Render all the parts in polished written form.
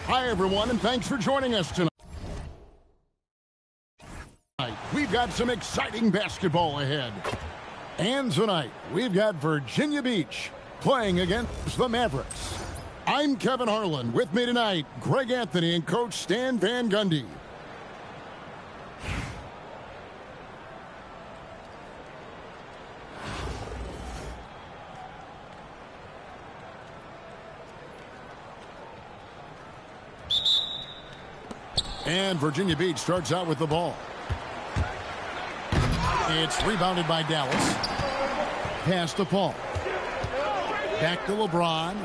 Hi, everyone, and thanks for joining us tonight. We've got some exciting basketball ahead. And tonight, we've got Virginia Beach playing against the Mavericks. I'm Kevin Harlan. With me tonight, Greg Anthony and Coach Stan Van Gundy. And Virginia Beach starts out with the ball. It's rebounded by Dallas. Pass to Paul. Back to LeBron.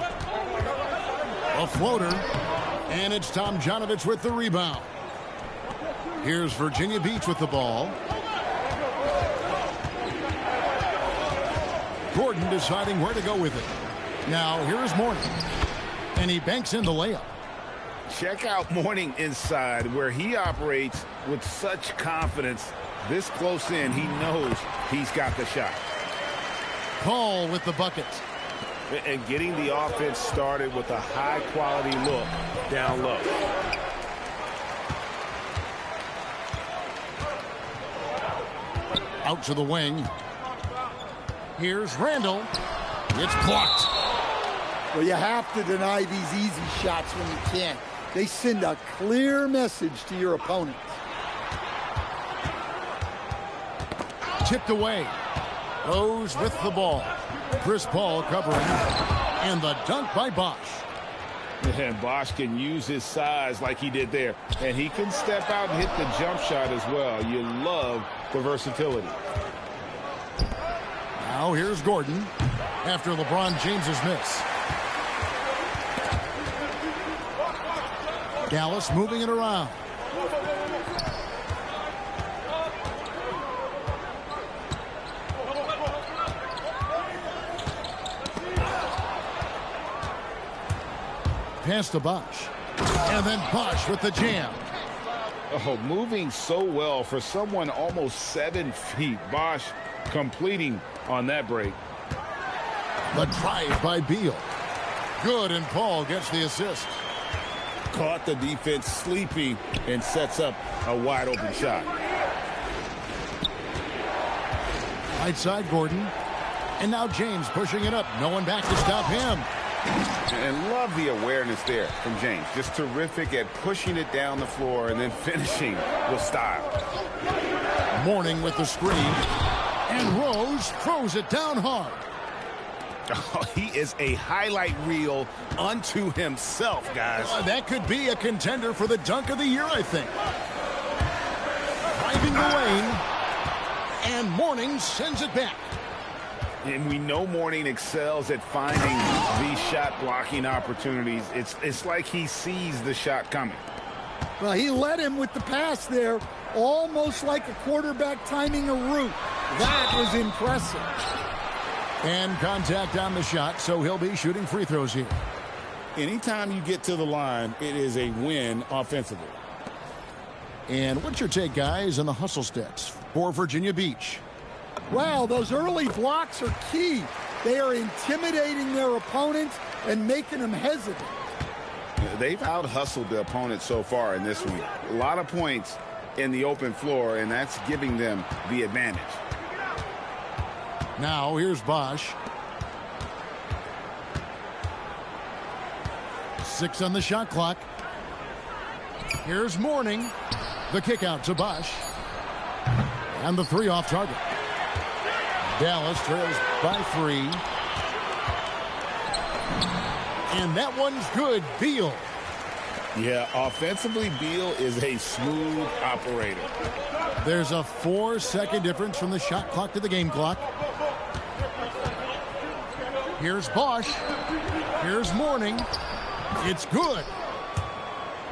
A floater. And it's Tomjanovich with the rebound. Here's Virginia Beach with the ball. Gordon deciding where to go with it. Now here's Morning. And he banks in the layup. Check out Morning inside, where he operates with such confidence. This close in, he knows he's got the shot. Paul with the bucket. And getting the offense started with a high-quality look down low. Out to the wing. Here's Randall. It's blocked. Well, you have to deny these easy shots when you can. They send a clear message to your opponent. Tipped away. Rose with the ball. Chris Paul covering. And the dunk by Bosch. And Bosch can use his size like he did there. And he can step out and hit the jump shot as well. You love the versatility. Now here's Gordon after LeBron James's miss. Dallas moving it around. Pass to Bosch. And then Bosch with the jam. Oh, moving so well for someone almost 7 feet. Bosch completing on that break. The drive by Beal. Good, and Paul gets the assist. Caught the defense sleeping and sets up a wide open shot. Right side, Gordon. And now James pushing it up. No one back to stop him. And love the awareness there from James. Just terrific at pushing it down the floor and then finishing with style. Morning with the screen. And Rose throws it down hard. Oh, he is a highlight reel unto himself, guys. That could be a contender for the dunk of the year, I think. Driving the lane. And Morning sends it back. And we know Morning excels at finding these shot blocking opportunities. It's like he sees the shot coming. Well, he led him with the pass there, almost like a quarterback timing a route. That was impressive. And contact on the shot, so he'll be shooting free throws here. Anytime you get to the line, it is a win offensively. And what's your take, guys, on the hustle stats for Virginia Beach? Wow, those early blocks are key. They are intimidating their opponents and making them hesitant. They've out-hustled the opponent so far in this one. A lot of points in the open floor, and that's giving them the advantage. Now here's Bosch. 6 on the shot clock. Here's Morning. The kick out to Bosch. And the 3 off target. Dallas trails by 3. And that one's good. Beal. Yeah, offensively, Beal is a smooth operator. There's a 4-second difference from the shot clock to the game clock. Here's Bosch. Here's Morning. It's good.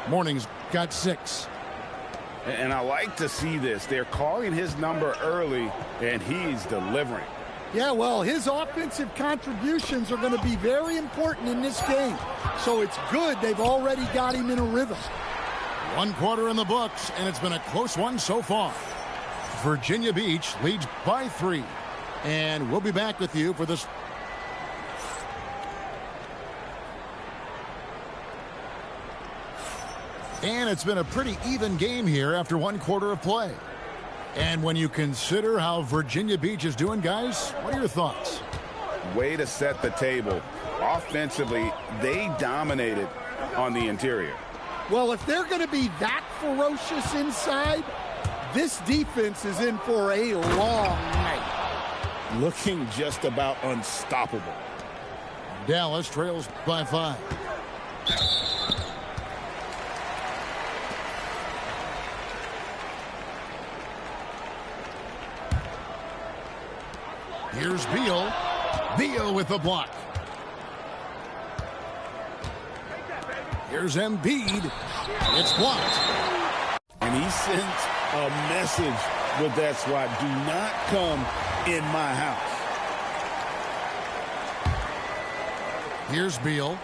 Morning's got 6. And I like to see this. They're calling his number early, and he's delivering. Yeah, well, his offensive contributions are going to be very important in this game. So it's good they've already got him in a rhythm. 1 quarter in the books, and it's been a close one so far. Virginia Beach leads by 3. And we'll be back with you for this. And it's been a pretty even game here after 1 quarter of play. And when you consider how Virginia Beach is doing, guys, what are your thoughts? Way to set the table. Offensively, they dominated on the interior. Well, if they're going to be that ferocious inside, this defense is in for a long night. Looking just about unstoppable. Dallas trails by 5. Here's Beal. Beal with the block. Here's Embiid. It's blocked. And he sent a message with that swat. Do not come in my house. Here's Beal.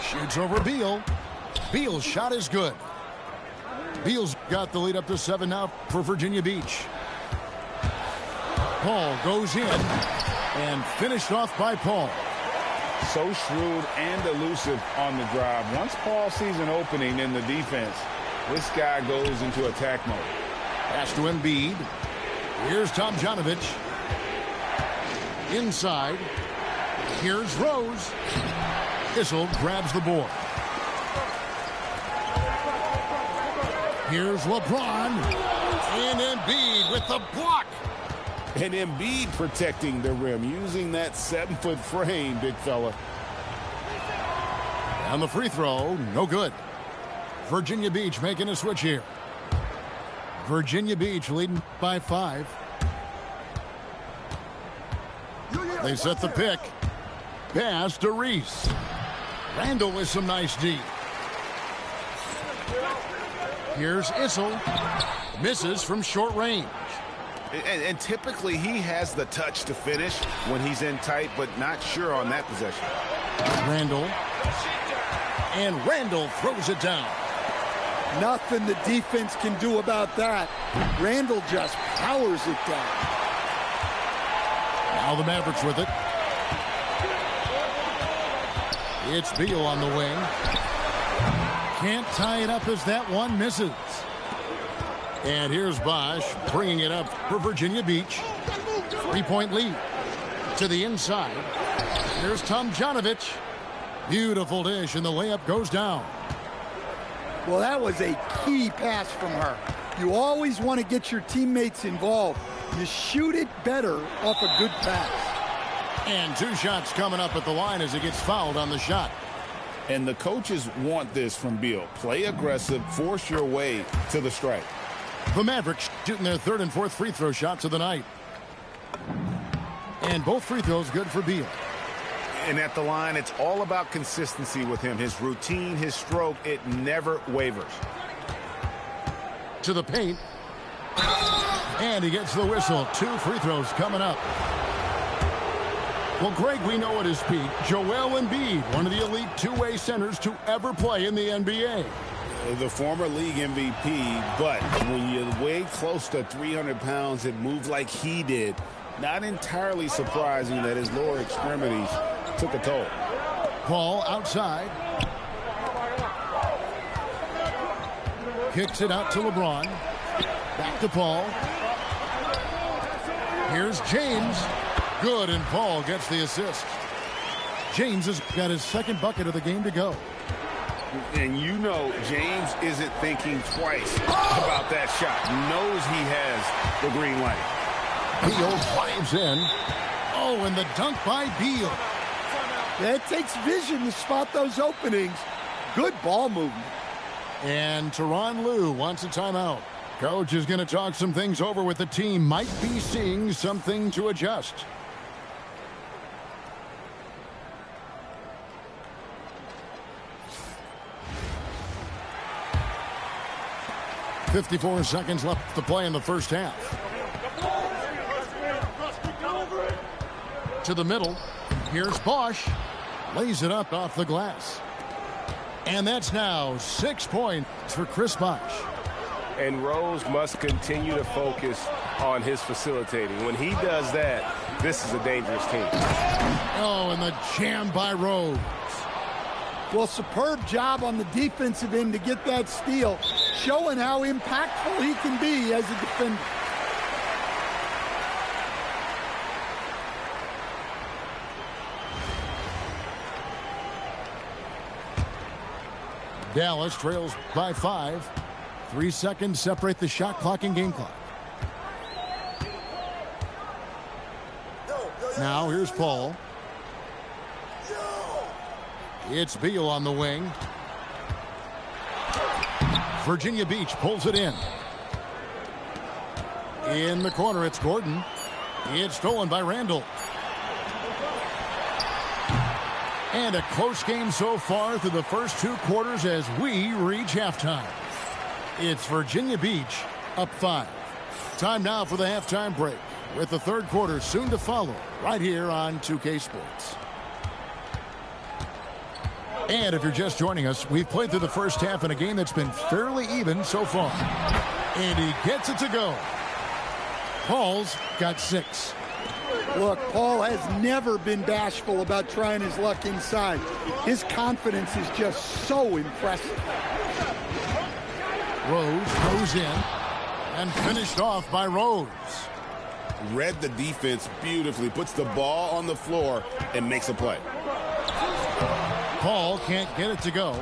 Shoots over Beal. Beal's shot is good. Beal's got the lead up to 7 now for Virginia Beach. Paul goes in and finished off by Paul. So shrewd and elusive on the drive. Once Paul sees an opening in the defense, this guy goes into attack mode. Pass to Embiid. Here's Tomjanovich. Inside. Here's Rose. Issel grabs the board. Here's LeBron. And Embiid with the block. And Embiid protecting the rim, using that 7-foot frame, big fella. And the free throw, no good. Virginia Beach making a switch here. Virginia Beach leading by 5. They set the pick. Pass to Reese. Randall with some nice D. Here's Issel. Misses from short range. And typically he has the touch to finish when he's in tight, but not sure on that possession. Randall. And Randall throws it down. Nothing the defense can do about that. Randall just powers it down. Now the Mavericks with it. It's Beal on the wing. Can't tie it up as that one misses. And here's Bosch bringing it up for Virginia Beach. 3-point lead to the inside. Here's Tomjanovich. Beautiful dish, and the layup goes down. Well, that was a key pass from her. You always want to get your teammates involved. You shoot it better off a good pass. And 2 shots coming up at the line as he gets fouled on the shot. And the coaches want this from Beal. Play aggressive, force your way to the strike. The Mavericks shooting their 3rd and 4th free throw shots of the night. And both free throws good for Beal. And at the line, it's all about consistency with him. His routine, his stroke, it never wavers. To the paint. And he gets the whistle. 2 free throws coming up. Well, Greg, we know at his peak, Joel Embiid, one of the elite 2-way centers to ever play in the NBA. The former league MVP, but when you weigh close to 300 pounds and move like he did, not entirely surprising that his lower extremities took a toll. Paul outside. Kicks it out to LeBron. Back to Paul. Here's James. Good, and Paul gets the assist. James has got his 2nd bucket of the game to go. And you know James isn't thinking twice about that shot. Knows he has the green light. Beal dives in. Oh, and the dunk by Beal. It takes vision to spot those openings. Good ball movement. And Tyronn Lue wants a timeout. Coach is going to talk some things over with the team. Might be seeing something to adjust. .54 seconds left to play in the first half. To the middle. Here's Bosch. Lays it up off the glass. And that's now 6 points for Chris Bosch. And Rose must continue to focus on his facilitating. When he does that, this is a dangerous team. Oh, and the jam by Rose. Well, superb job on the defensive end to get that steal, showing how impactful he can be as a defender. Dallas trails by 5. 3 seconds separate the shot clock and game clock. Now here's Paul. It's Beal on the wing. Virginia Beach pulls it in. In the corner, it's Gordon. It's stolen by Randall. And a close game so far through the first 2 quarters as we reach halftime. It's Virginia Beach up 5. Time now for the halftime break, with the third quarter soon to follow right here on 2K Sports. And if you're just joining us, we've played through the first half in a game that's been fairly even so far. And he gets it to go. Paul's got 6. Look, Paul has never been bashful about trying his luck inside. His confidence is just so impressive. Rose goes in and finished off by Rose. Read the defense beautifully, puts the ball on the floor and makes a play. Paul can't get it to go.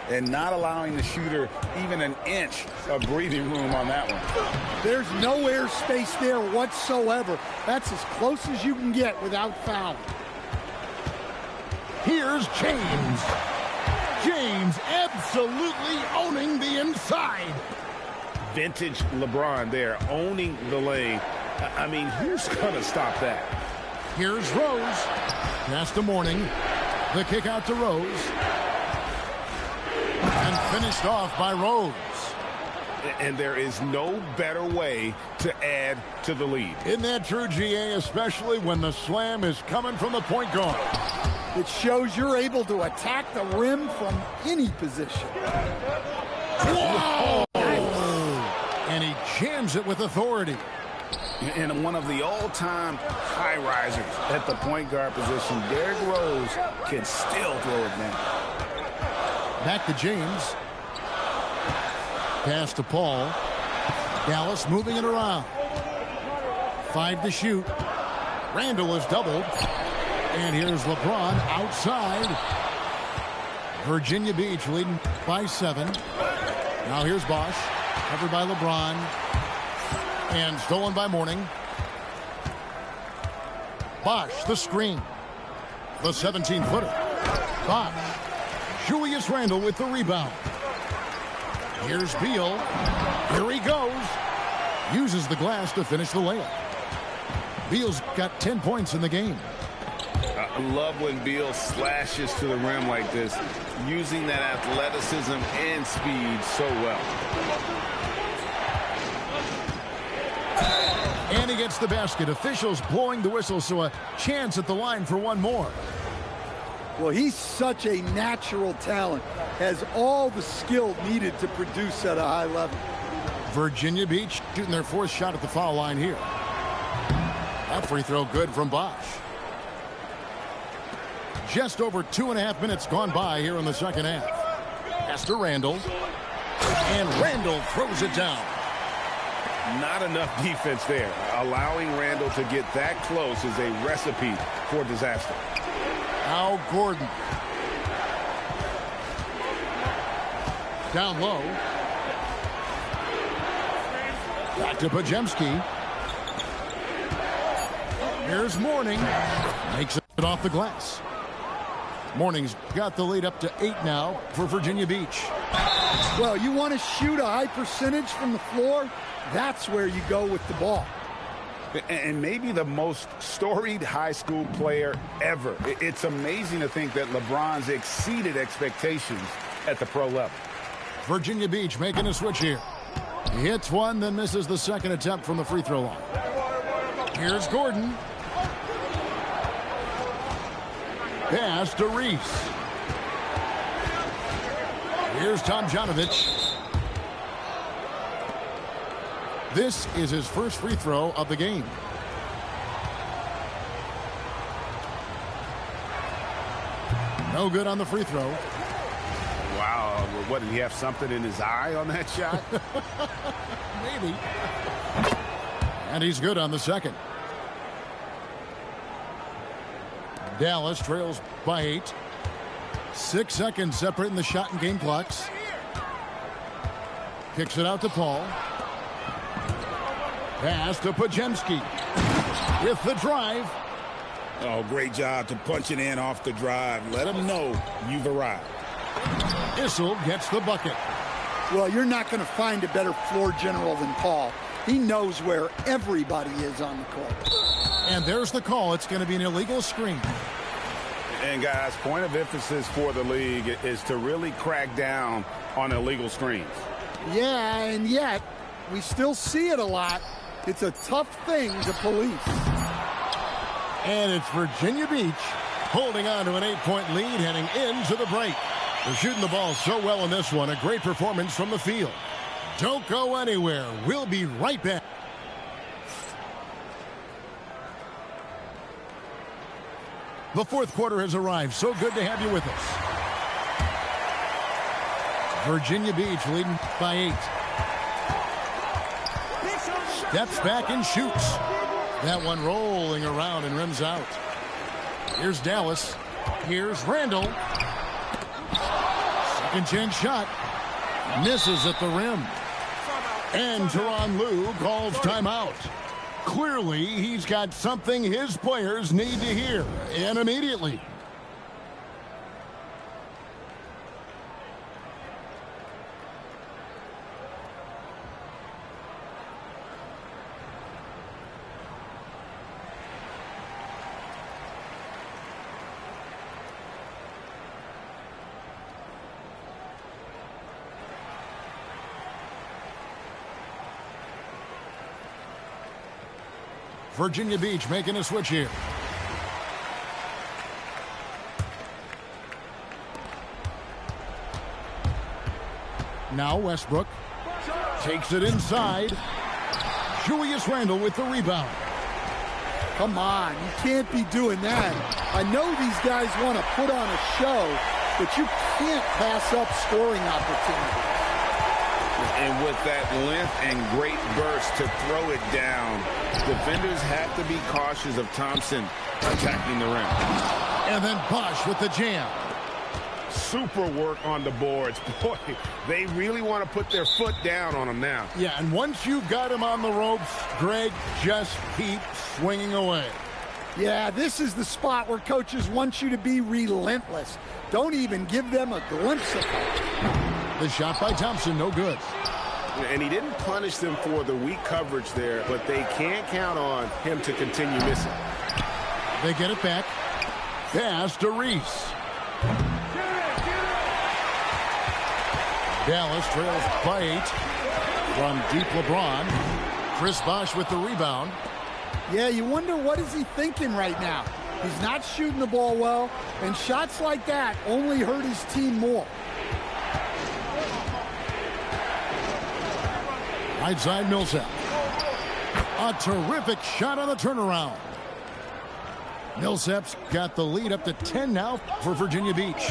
And not allowing the shooter even an inch of breathing room on that one. There's no air space there whatsoever. That's as close as you can get without foul. Here's James. James absolutely owning the inside. Vintage LeBron there, owning the lane. I mean, who's going to stop that? Here's Rose. Pass to Mourning. The kick out to Rose. And finished off by Rose. And there is no better way to add to the lead. Isn't that true, GA, especially when the slam is coming from the point guard? It shows you're able to attack the rim from any position. Whoa! And he jams it with authority. And one of the all-time high risers at the point guard position, Derrick Rose can still throw it down. Back to James. Pass to Paul. Dallas moving it around. 5 to shoot. Randall is doubled. And here's LeBron outside. Virginia Beach leading by 7. Now here's Bosch. Covered by LeBron. And stolen by Mourning. Bosch, the screen. The 17-footer. Bosch. Julius Randle with the rebound. Here's Beal. Here he goes. Uses the glass to finish the layup. Beal's got 10 points in the game. I love when Beal slashes to the rim like this, using that athleticism and speed so well. And he gets the basket. Officials blowing the whistle, so a chance at the line for one more. Well, he's such a natural talent. Has all the skill needed to produce at a high level. Virginia Beach shooting their 4th shot at the foul line here. That free throw good from Bosch. Just over 2.5 minutes gone by here in the second half. Pass to Randall. And Randall throws it down. Not enough defense there. Allowing Randall to get that close is a recipe for disaster. Now Gordon. Down low. Back to Pajemski. Here's Mourning. Makes it off the glass. Mourning's got the lead up to 8 now for Virginia Beach. Well, you want to shoot a high percentage from the floor? That's where you go with the ball. And maybe the most storied high school player ever. It's amazing to think that LeBron's exceeded expectations at the pro level. Virginia Beach making a switch here. He hits one, then misses the second attempt from the free throw line. Here's Gordon. Pass to Reese. Here's Tomjanovich. This is his first free throw of the game. No good on the free throw. Wow. What, did he have something in his eye on that shot? Maybe. And he's good on the second. Dallas trails by 8. 6 seconds separating the shot and game clocks. Kicks it out to Paul. Pass to Pajemski. With the drive. Oh, great job to punch it in off the drive. Let him know you've arrived. Issel gets the bucket. Well, you're not going to find a better floor general than Paul. He knows where everybody is on the court. And there's the call. It's going to be an illegal screen. And, guys, point of emphasis for the league is to really crack down on illegal screens. Yeah, and yet we still see it a lot. It's a tough thing to police. And it's Virginia Beach holding on to an 8-point lead heading into the break. They're shooting the ball so well in this one. A great performance from the field. Don't go anywhere. We'll be right back. The fourth quarter has arrived. So good to have you with us. Virginia Beach leading by 8. Steps back and shoots. That one rolling around and rims out. Here's Dallas. Here's Randall. Second chance shot. Misses at the rim. And Tyronn Lue calls timeout. Clearly, he's got something his players need to hear, and immediately. Virginia Beach making a switch here. Now Westbrook takes it inside. Julius Randle with the rebound. Come on, you can't be doing that. I know these guys want to put on a show, but you can't pass up scoring opportunities. And with that length and great burst to throw it down, defenders have to be cautious of Thompson attacking the rim. And then Bosch with the jam. Super work on the boards. Boy, they really want to put their foot down on him now. Yeah, and once you've got him on the ropes, Greg, just keep swinging away. Yeah, this is the spot where coaches want you to be relentless. Don't even give them a glimpse of it. The shot by Thompson, no good. And he didn't punish them for the weak coverage there, but they can't count on him to continue missing. They get it back. Pass to Reese. Dallas trails by 8 from deep LeBron. Chris Bosh with the rebound. Yeah, you wonder what is he thinking right now. He's not shooting the ball well, and shots like that only hurt his team more. Right side Millsap. A terrific shot on the turnaround. Millsap's got the lead up to 10 now for Virginia Beach.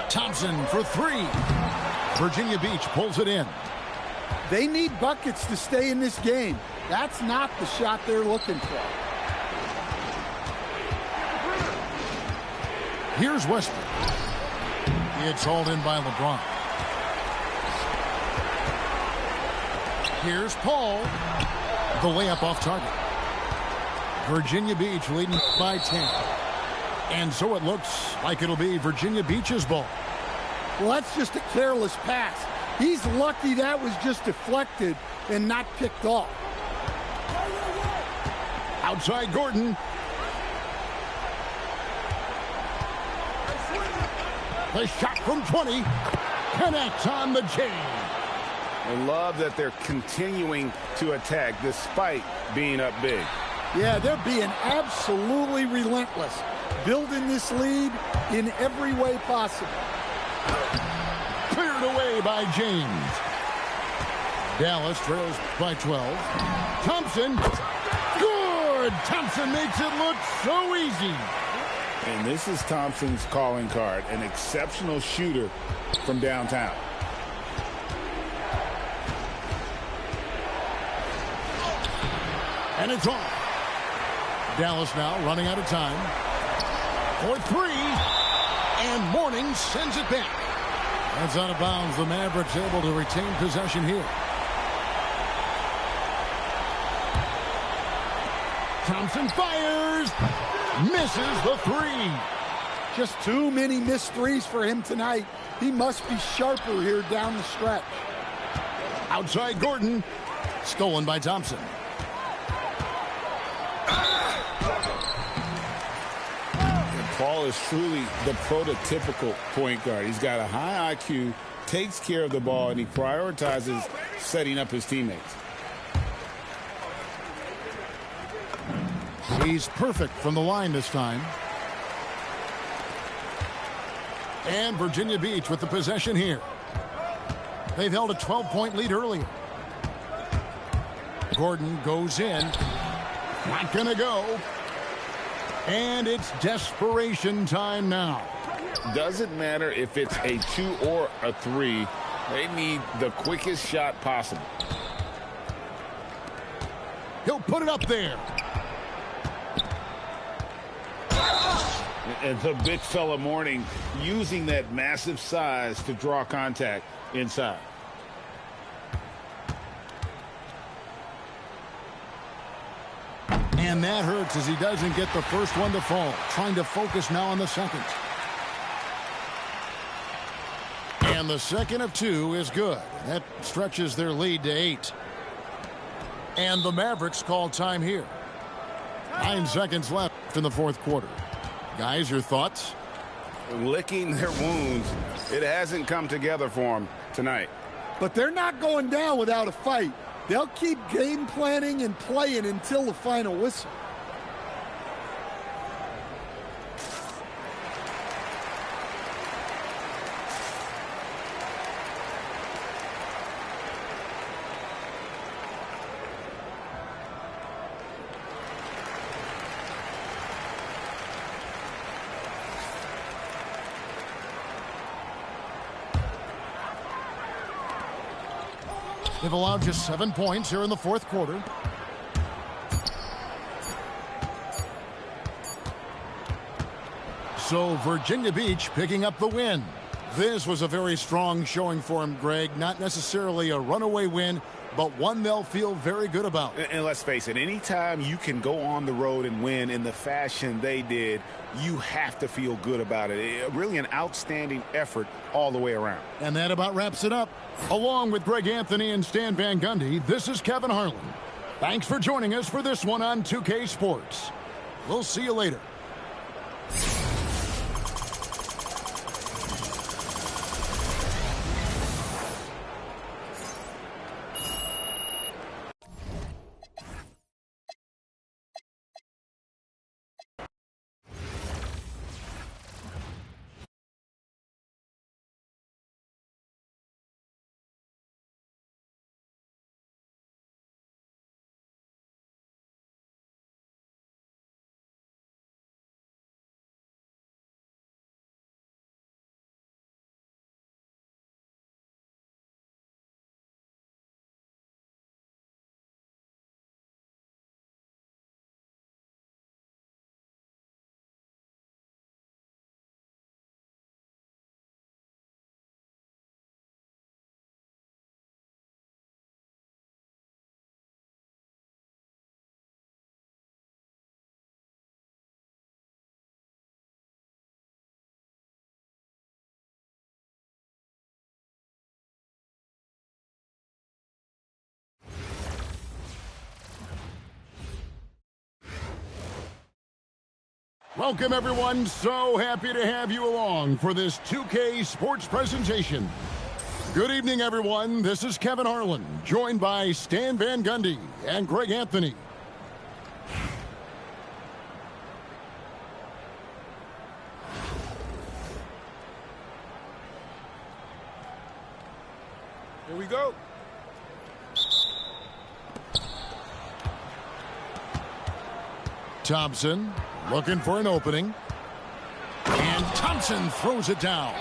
Thompson for 3. Virginia Beach pulls it in. They need buckets to stay in this game. That's not the shot they're looking for. Here's Westbrook. It's hauled in by LeBron. Here's Paul. The layup off target. Virginia Beach leading by 10. And so it looks like it'll be Virginia Beach's ball. Well, that's just a careless pass. He's lucky that was just deflected and not picked off. Outside Gordon. The shot from 20 connects on the chain. I love that they're continuing to attack despite being up big. Yeah, they're being absolutely relentless, building this lead in every way possible. Cleared away by James. Dallas trails by 12. Thompson. Good! Thompson makes it look so easy. And this is Thompson's calling card, an exceptional shooter from downtown. And it's on. Dallas now running out of time. For three. And Mourning sends it back. That's out of bounds. The Mavericks able to retain possession here. Thompson fires. Misses the three. Just too many missed threes for him tonight. He must be sharper here down the stretch. Outside Gordon. Stolen by Thompson. Paul is truly the prototypical point guard. He's got a high IQ, takes care of the ball, and he prioritizes setting up his teammates. He's perfect from the line this time. And Virginia Beach with the possession here. They've held a 12-point lead earlier. Gordon goes in. Not going to go. And it's desperation time now. Doesn't matter if it's a 2 or a 3. They need the quickest shot possible. He'll put it up there. And the big fella Mourning using that massive size to draw contact inside. And that hurts as he doesn't get the first one to fall. Trying to focus now on the second. And the second of two is good. That stretches their lead to 8. And the Mavericks call time here. 9 seconds left in the fourth quarter. Guys, your thoughts? Licking their wounds. It hasn't come together for them tonight. But they're not going down without a fight. They'll keep game planning and playing until the final whistle. They've allowed just 7 points here in the fourth quarter. So Virginia Beach picking up the win. This was a very strong showing for him, Greg. Not necessarily a runaway win, but one they'll feel very good about. And let's face it, anytime you can go on the road and win in the fashion they did, you have to feel good about it. Really an outstanding effort all the way around. And that about wraps it up. Along with Greg Anthony and Stan Van Gundy, this is Kevin Harlan. Thanks for joining us for this one on 2K Sports. We'll see you later. Welcome, everyone. So happy to have you along for this 2K Sports presentation. Good evening, everyone. This is Kevin Harlan, joined by Stan Van Gundy and Greg Anthony. Here we go. Thompson looking for an opening. Thompson throws it down.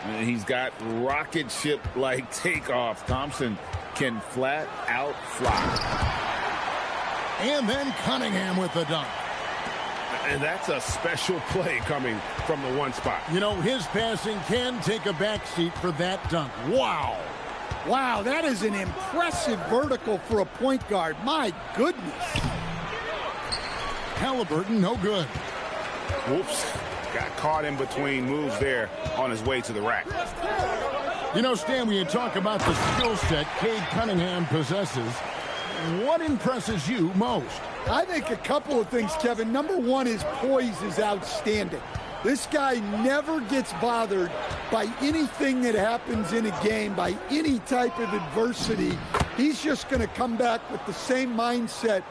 And he's got rocket ship-like takeoffs. Thompson can flat out fly. And then Cunningham with the dunk. And that's a special play coming from the one spot. You know, his passing can take a backseat for that dunk. Wow. Wow, that is an impressive vertical for a point guard. My goodness. Halliburton, no good. Whoops. Got caught in between moves there on his way to the rack. You know, Stan, when you talk about the skill set Cade Cunningham possesses, what impresses you most? I think a couple of things, Kevin. Number one, his poise is outstanding. This guy never gets bothered by anything that happens in a game, by any type of adversity. He's just going to come back with the same mindset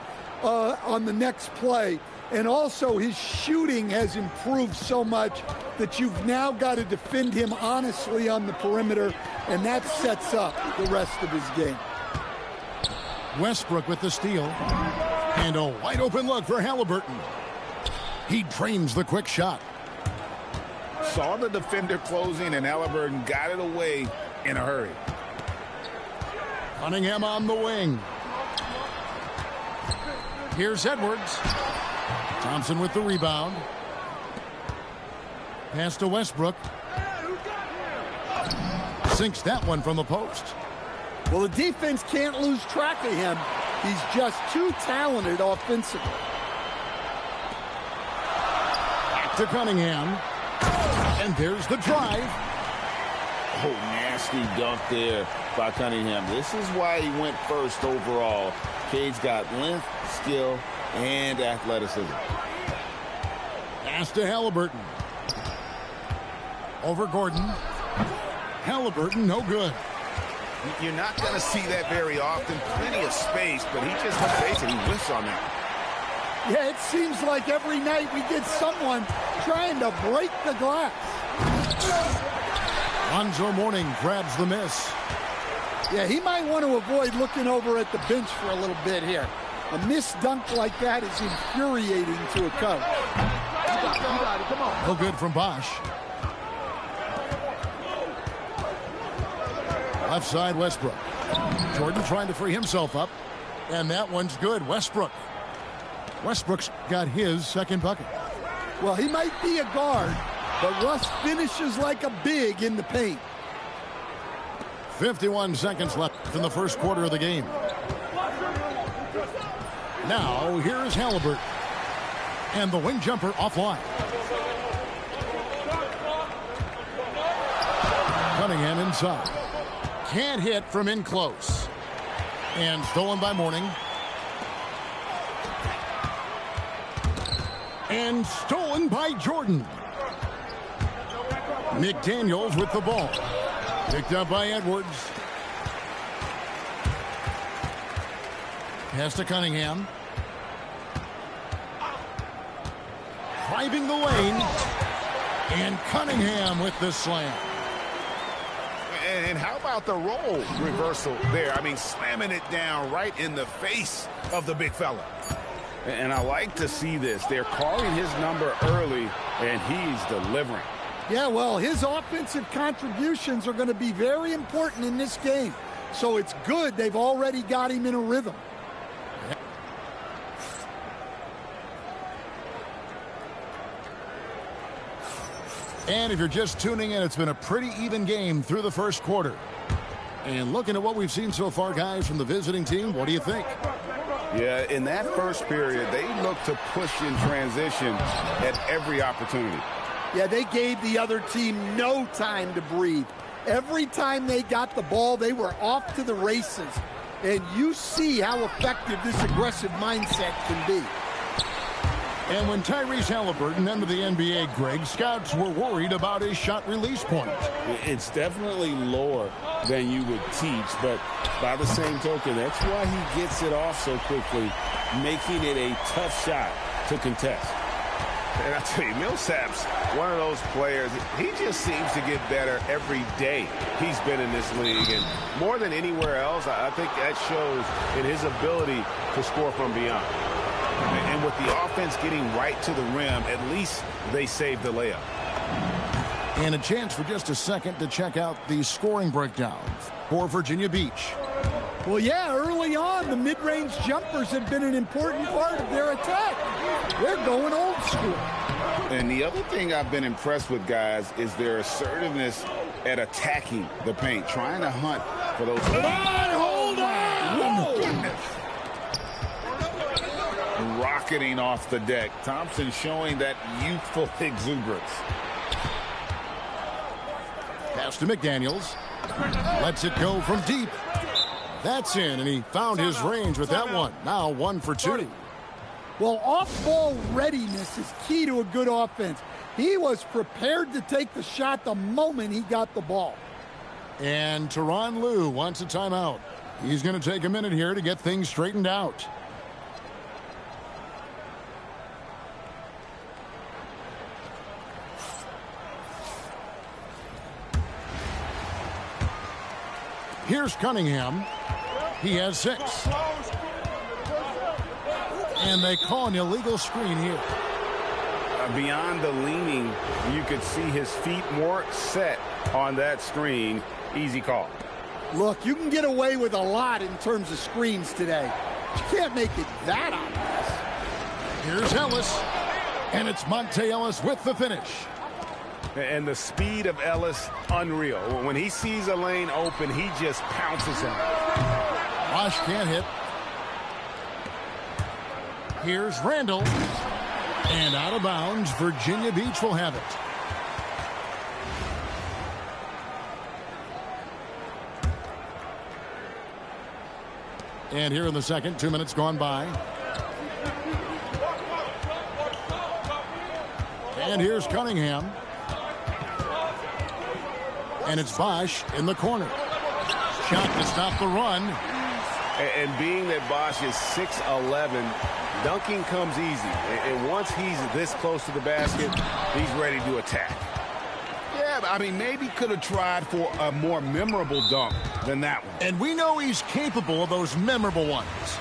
on the next play. And also his shooting has improved so much that you've now got to defend him honestly on the perimeter, and that sets up the rest of his game. Westbrook with the steal. And a wide open look for Halliburton. He drains the quick shot. Saw the defender closing, and Halliburton got it away in a hurry. Cunningham on the wing. Here's Edwards. Thompson with the rebound. Pass to Westbrook. Sinks that one from the post. Well, the defense can't lose track of him. He's just too talented offensively. Back to Cunningham. And there's the drive. Oh, nasty dunk there by Cunningham. This is why he went first overall. Cade's got length, skill, and athleticism. Pass to Halliburton. Over Gordon. Halliburton, no good. You're not going to see that very often. Plenty of space, but he just basically whiffs on that. Yeah, it seems like every night we get someone trying to break the glass. Lonzo Mourning grabs the miss. Yeah, he might want to avoid looking over at the bench for a little bit here. A missed dunk like that is infuriating to a coach. You got it, come on. No good from Bosch. Left side, Westbrook. Jordan trying to free himself up. And that one's good. Westbrook's got his second bucket. Well, he might be a guard, but Russ finishes like a big in the paint. 51 seconds left in the first quarter of the game. Now, here's Halliburton. And the wing jumper offline. Cunningham inside. Can't hit from in close. And stolen by Mourning. And stolen by Jordan. McDaniels with the ball. Picked up by Edwards. Pass to Cunningham. Driving the lane. And Cunningham with the slam. And how about the role reversal there? I mean, slamming it down right in the face of the big fella. And I like to see this. They're calling his number early, and he's delivering. Yeah, well, his offensive contributions are going to be very important in this game. So it's good they've already got him in a rhythm. And if you're just tuning in, it's been a pretty even game through the first quarter. And looking at what we've seen so far, guys, from the visiting team, what do you think? Yeah, in that first period, they looked to push in transition at every opportunity. Yeah, they gave the other team no time to breathe. Every time they got the ball, they were off to the races. And you see how effective this aggressive mindset can be. And when Tyrese Halliburton entered the NBA, Greg, scouts were worried about his shot release point. It's definitely lower than you would teach, but by the same token, that's why he gets it off so quickly, making it a tough shot to contest. And I tell you, Millsap's one of those players, he just seems to get better every day he's been in this league. And more than anywhere else, I think that shows in his ability to score from beyond. And with the offense getting right to the rim, at least they saved the layup. And a chance for just a second to check out the scoring breakdown for Virginia Beach. Well, yeah, early on, the mid-range jumpers have been an important part of their attack. They're going old school. And the other thing I've been impressed with, guys, is their assertiveness at attacking the paint, trying to hunt for those. Hold on! Whoa! Rocketing off the deck. Thompson showing that youthful exuberance. Pass to McDaniels. Lets it go from deep. That's in, and he found his range with that one. Now 1 for 2. Well, off-ball readiness is key to a good offense. He was prepared to take the shot the moment he got the ball. And Tyronn Lue wants a timeout. He's going to take a minute here to get things straightened out. Here's Cunningham. He has 6. And they call an illegal screen here. Beyond the leaning, you could see his feet more set on that screen. Easy call. Look, you can get away with a lot in terms of screens today. You can't make it that obvious. Here's Ellis. And it's Monte Ellis with the finish. And the speed of Ellis, unreal. When he sees a lane open, he just pounces on it. Bosch can't hit. Here's Randall. And out of bounds, Virginia Beach will have it. And here in the second, 2 minutes gone by. And here's Cunningham. And it's Bosch in the corner. Shot to stop the run. And being that Bosch is 6'11", dunking comes easy. And once he's this close to the basket, he's ready to attack. Yeah, I mean, maybe could have tried for a more memorable dunk than that one. And we know he's capable of those memorable ones.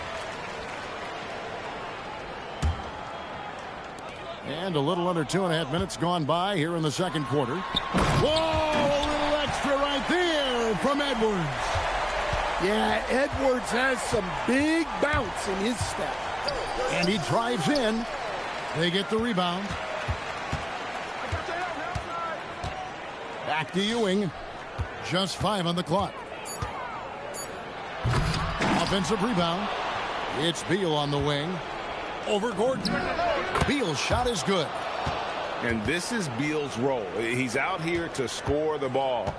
And a little under 2.5 minutes gone by here in the second quarter. Whoa, a little extra right there from Edwards. Yeah, Edwards has some big bounce in his step. And he drives in. They get the rebound. Back to Ewing. Just 5 on the clock. Offensive rebound. It's Beal on the wing. Over Gordon. Beal's shot is good. And this is Beal's role. He's out here to score the ball,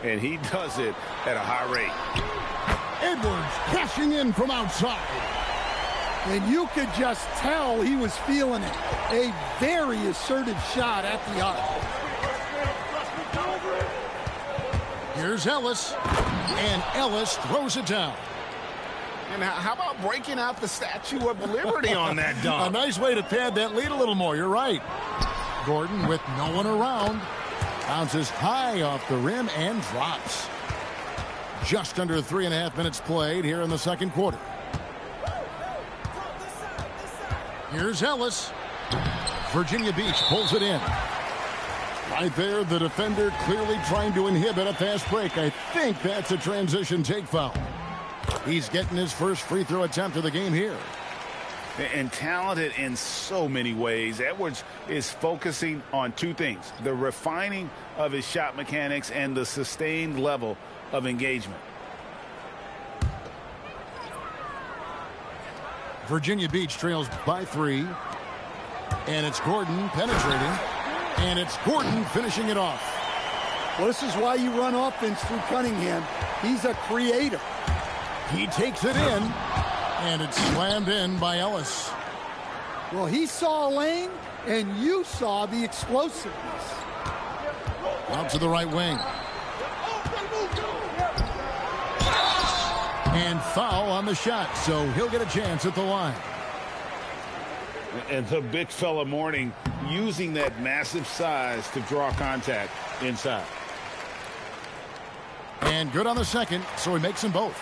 and he does it at a high rate. Edwards cashing in from outside. And you could just tell he was feeling it. A very assertive shot at the arc. Here's Ellis. And Ellis throws it down. And how about breaking out the Statue of Liberty on that dunk? A nice way to pad that lead a little more. You're right. Gordon with no one around. Bounces high off the rim and drops. Just under 3.5 minutes played here in the second quarter. Here's Ellis. Virginia Beach pulls it in. Right there, the defender clearly trying to inhibit a fast break. I think that's a transition take foul. He's getting his first free throw attempt of the game here. And talented in so many ways. Edwards is focusing on 2 things: the refining of his shot mechanics and the sustained level of engagement. Virginia Beach trails by 3. And it's Gordon penetrating. And it's Gordon finishing it off. Well, this is why you run offense through Cunningham. He's a creator. He takes it in. And it's slammed in by Ellis. Well, he saw a lane, and you saw the explosiveness. Out to the right wing. And foul on the shot, so he'll get a chance at the line. And the big fella Mourning using that massive size to draw contact inside. And good on the second, so he makes them both.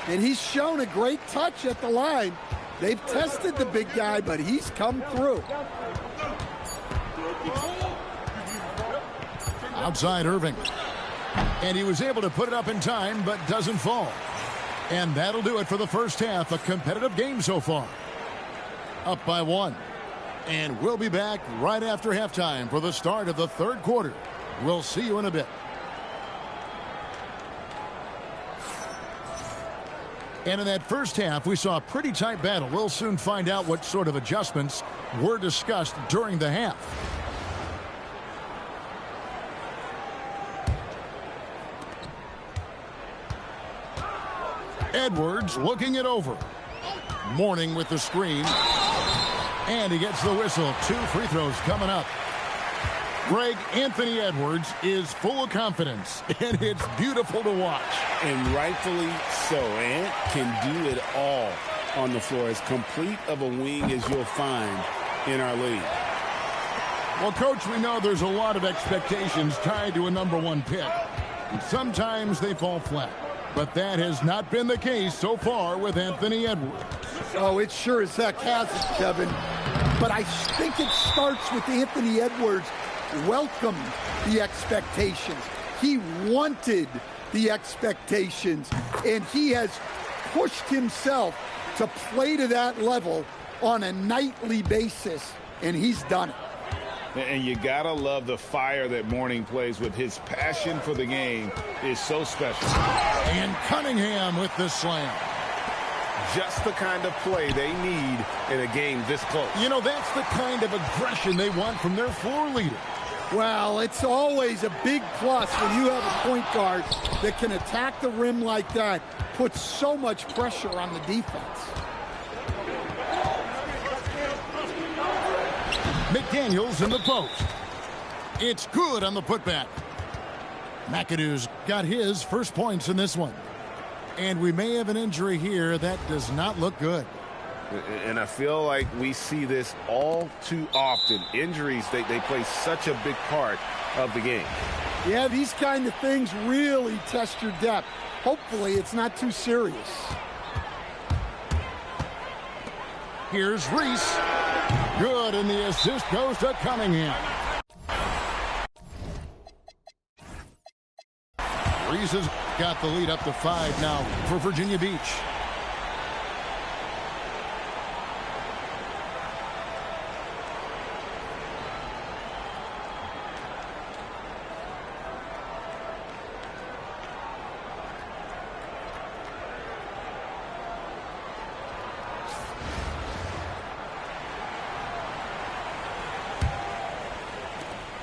And he's shown a great touch at the line. They've tested the big guy, but he's come through. Outside Irving. And he was able to put it up in time, but doesn't fall. And that'll do it for the first half. A competitive game so far. Up by 1. And we'll be back right after halftime for the start of the third quarter. We'll see you in a bit. And in that first half, we saw a pretty tight battle. We'll soon find out what sort of adjustments were discussed during the half. Edwards looking it over. Mourning with the screen. And he gets the whistle. 2 free throws coming up. Greg, Anthony Edwards is full of confidence, and it's beautiful to watch. And rightfully so. Ant can do it all on the floor. As complete of a wing as you'll find in our league. Well, Coach, we know there's a lot of expectations tied to a #1 pick. And sometimes they fall flat. But that has not been the case so far with Anthony Edwards. Oh, it sure as heck hasn't, Kevin. But I think it starts with Anthony Edwards welcomed the expectations. He wanted the expectations, and he has pushed himself to play to that level on a nightly basis, and he's done it. And you gotta love the fire that Mourning plays with. His passion for the game is so special. And Cunningham with the slam. Just the kind of play they need in a game this close. You know, that's the kind of aggression they want from their floor leader. Well, it's always a big plus when you have a point guard that can attack the rim like that, puts so much pressure on the defense. McDaniels in the post. It's good on the putback. McAdoo's got his first points in this one. And we may have an injury here that does not look good. And I feel like we see this all too often. Injuries, they play such a big part of the game. Yeah, these kind of things really test your depth. Hopefully it's not too serious. Here's Reese. Good, and the assist goes to Cunningham. Reese has got the lead up to 5 now for Virginia Beach.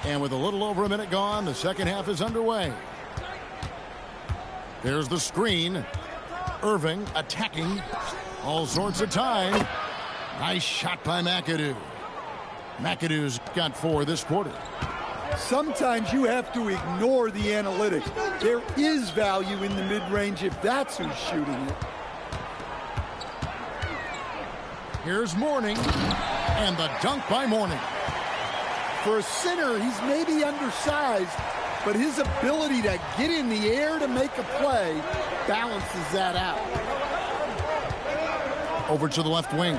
And with a little over a minute gone, the second half is underway. There's the screen. Irving attacking. All sorts of time. Nice shot by McAdoo. McAdoo's got 4 this quarter. Sometimes you have to ignore the analytics. There is value in the mid-range if that's who's shooting it. Here's Mourning. And the dunk by Mourning. For a center, he's maybe undersized, but his ability to get in the air to make a play balances that out. Over to the left wing.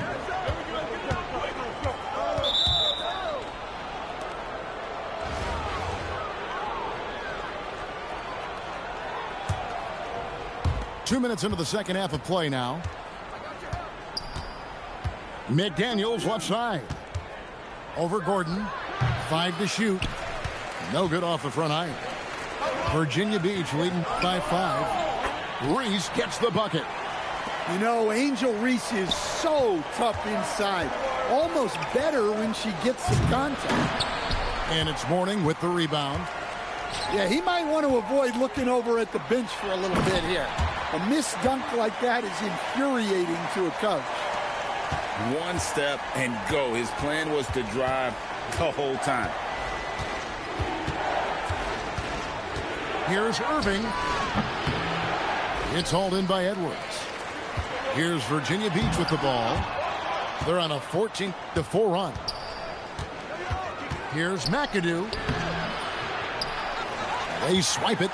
Two minutes into the second half of play now. McDaniels left side. Over Gordon. 5 to shoot. No good off the front iron. Virginia Beach leading by 5. Reese gets the bucket. You know, Angel Reese is so tough inside. Almost better when she gets some contact. And it's Mourning with the rebound. Yeah, he might want to avoid looking over at the bench for a little bit here. A missed dunk like that is infuriating to a coach. One step and go. His plan was to drive the whole time. Here's Irving. It's hauled in by Edwards. Here's Virginia Beach with the ball. They're on a 14-4 run. Here's McAdoo. They swipe it.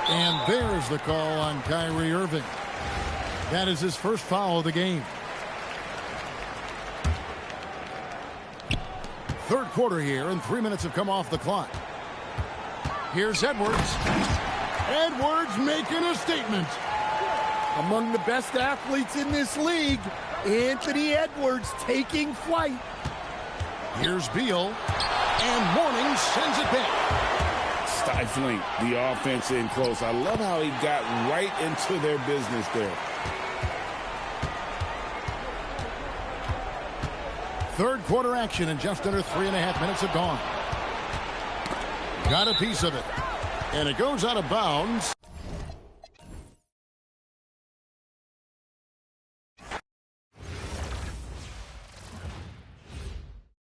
And there's the call on Kyrie Irving. That is his first foul of the game. Third quarter here, and 3 minutes have come off the clock. Here's Edwards. Edwards making a statement. Among the best athletes in this league, Anthony Edwards taking flight. Here's Beal, and Mourning sends it back. Stifling the offense in close. I love how he got right into their business there. Third quarter action, and just under 3.5 minutes have gone. Got a piece of it. And it goes out of bounds.